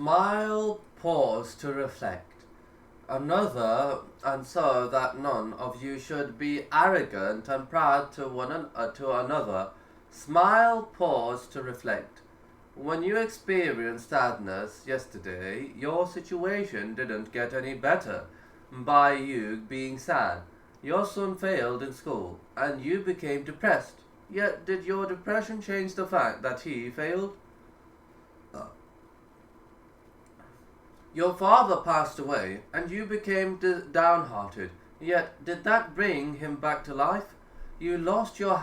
Smile, pause to reflect. Another, and so that none of you should be arrogant and proud to another. Smile, pause to reflect. When you experienced sadness yesterday, your situation didn't get any better by you being sad. Your son failed in school, and you became depressed. Yet, did your depression change the fact that he failed? Your father passed away, and you became downhearted. Yet, did that bring him back to life? You lost your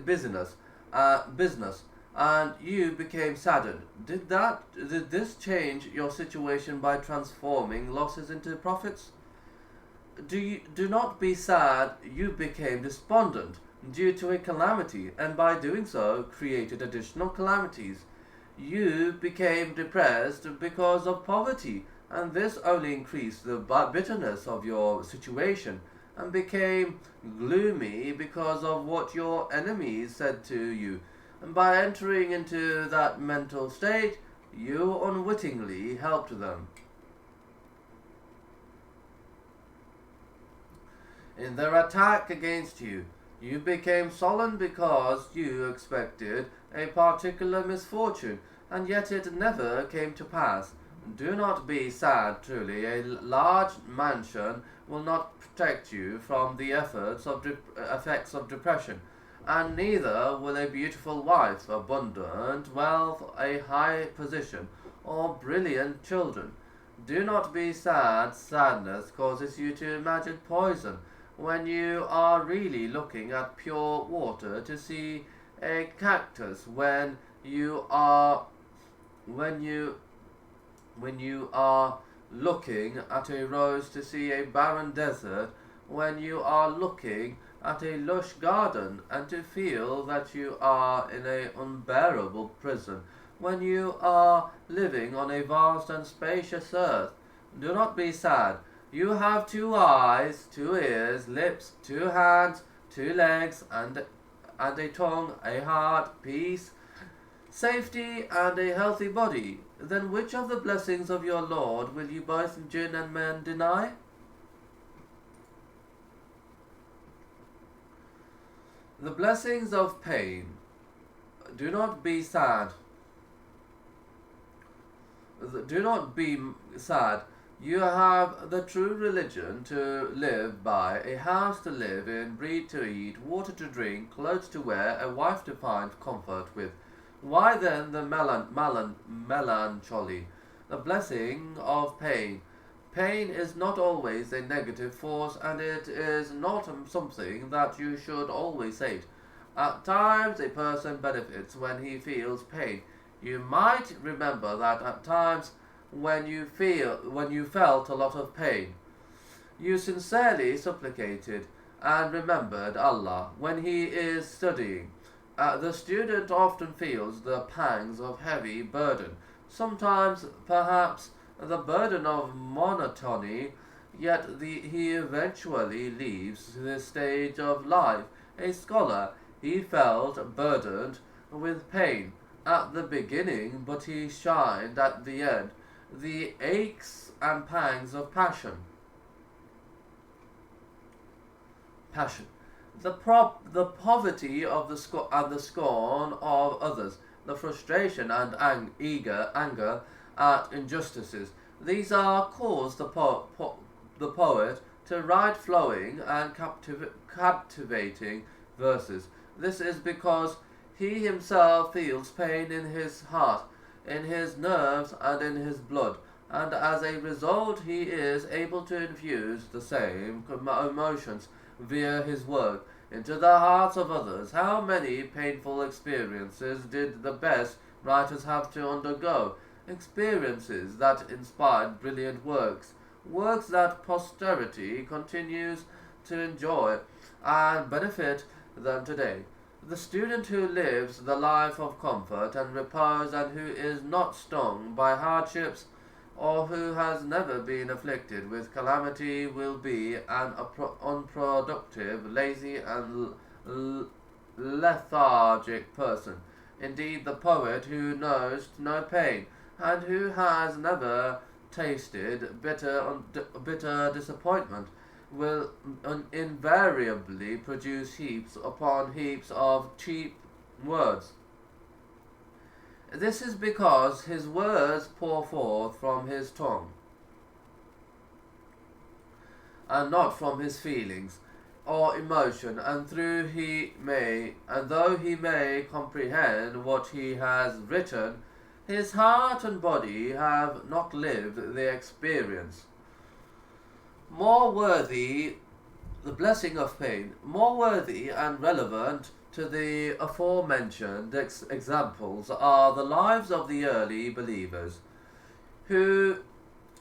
business, and you became saddened. Did this change your situation by transforming losses into profits? Do not be sad. You became despondent due to a calamity, and by doing so, created additional calamities. You became depressed because of poverty, and this only increased the bitterness of your situation, and became gloomy because of what your enemies said to you. And by entering into that mental state, you unwittingly helped them. In their attack against you, you became sullen because you expected a particular misfortune, and yet it never came to pass. Do not be sad, truly. A large mansion will not protect you from the effects of depression, and neither will a beautiful wife, abundant wealth, a high position, or brilliant children. Do not be sad. Sadness causes you to imagine poison, when you are really looking at pure water to see a cactus, when you are looking at a rose to see a barren desert, when you are looking at a lush garden and to feel that you are in an unbearable prison, when you are living on a vast and spacious earth. Do not be sad. You have 2 eyes, 2 ears, lips, 2 hands, 2 legs, and a tongue, a heart, peace, safety, and a healthy body. Then which of the blessings of your Lord will you both jinn and men deny? The blessings of pain. Do not be sad. Do not be sad. You have the true religion to live by, a house to live in, bread to eat, water to drink, clothes to wear, a wife to find comfort with. Why then the melancholy, the blessing of pain? Pain is not always a negative force, and it is not something that you should always hate. At times a person benefits when he feels pain. You might remember that at times when you felt a lot of pain, you sincerely supplicated and remembered Allah when he is studying. The student often feels the pangs of heavy burden, sometimes perhaps the burden of monotony, yet he eventually leaves this stage of life. A scholar, he felt burdened with pain at the beginning, but he shined at the end. The aches and pangs of passion. The poverty of and the scorn of others, the frustration and anger at injustices. These are caused the poet to write flowing and captivating verses. This is because he himself feels pain in his heart, in his nerves, and in his blood, and as a result he is able to infuse the same emotions via his work into the hearts of others. How many painful experiences did the best writers have to undergo? Experiences that inspired brilliant works, works that posterity continues to enjoy and benefit them today. The student who lives the life of comfort and repose, and who is not stung by hardships, or who has never been afflicted with calamity, will be an unproductive, lazy, and lethargic person. Indeed, the poet who knows no pain and who has never tasted bitter disappointment, will invariably produce heaps upon heaps of cheap words. This is because his words pour forth from his tongue, and not from his feelings or emotion, and though he may comprehend what he has written, his heart and body have not lived the experience. More worthy the blessing of pain, more worthy and relevant to the aforementioned examples are the lives of the early believers, who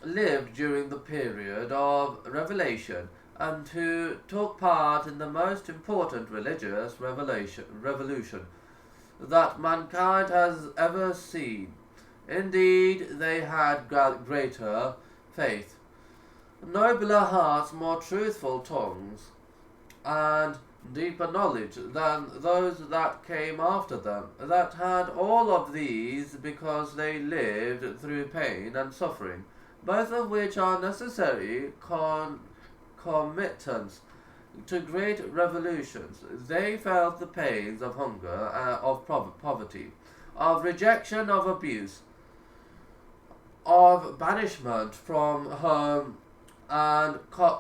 lived during the period of revelation, and who took part in the most important religious revolution that mankind has ever seen. Indeed, they had greater faith, nobler hearts, more truthful tongues, and deeper knowledge than those that came after them, that had all of these because they lived through pain and suffering, both of which are necessary committants to great revolutions. They felt the pains of hunger, of poverty, of rejection, of abuse, of banishment from home and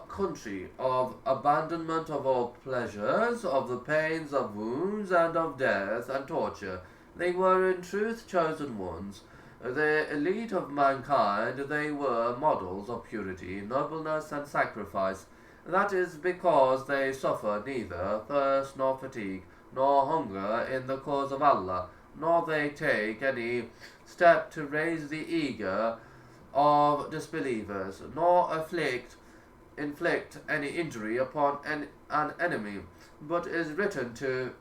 country, of abandonment of all pleasures, of the pains of wounds and of death and torture. They were in truth chosen ones, the elite of mankind. They were models of purity, nobleness, and sacrifice. That is because they suffer neither thirst nor fatigue nor hunger in the cause of Allah, nor they take any step to raise the ego of disbelievers, nor inflict any injury upon an enemy, but is written to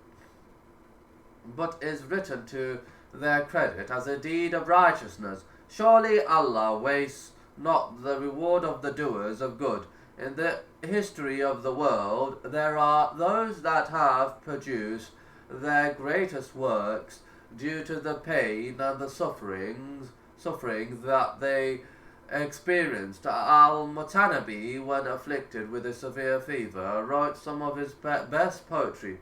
their credit as a deed of righteousness. Surely Allah wastes not the reward of the doers of good. In the history of the world, there are those that have produced their greatest works due to the pain and the suffering that they experienced. Al-Mutanabi, when afflicted with a severe fever, wrote some of his best poetry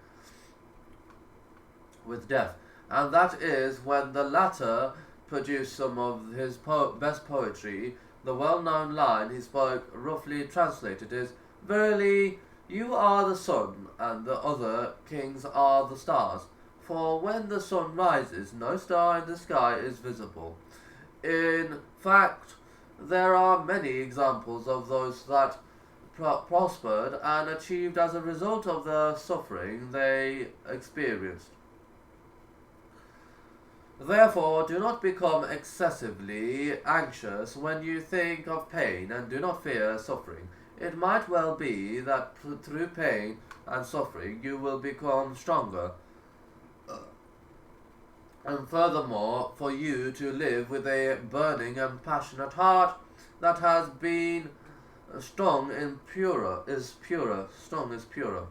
with death, and that is when the latter produced some of his best poetry. The well-known line he spoke, roughly translated, is, "Verily, you are the sun, and the other kings are the stars. For when the sun rises, no star in the sky is visible." In fact, there are many examples of those that prospered and achieved as a result of the suffering they experienced. Therefore, do not become excessively anxious when you think of pain, and do not fear suffering. It might well be that through pain and suffering you will become stronger, and furthermore, for you to live with a burning and passionate heart that has been strong is purer.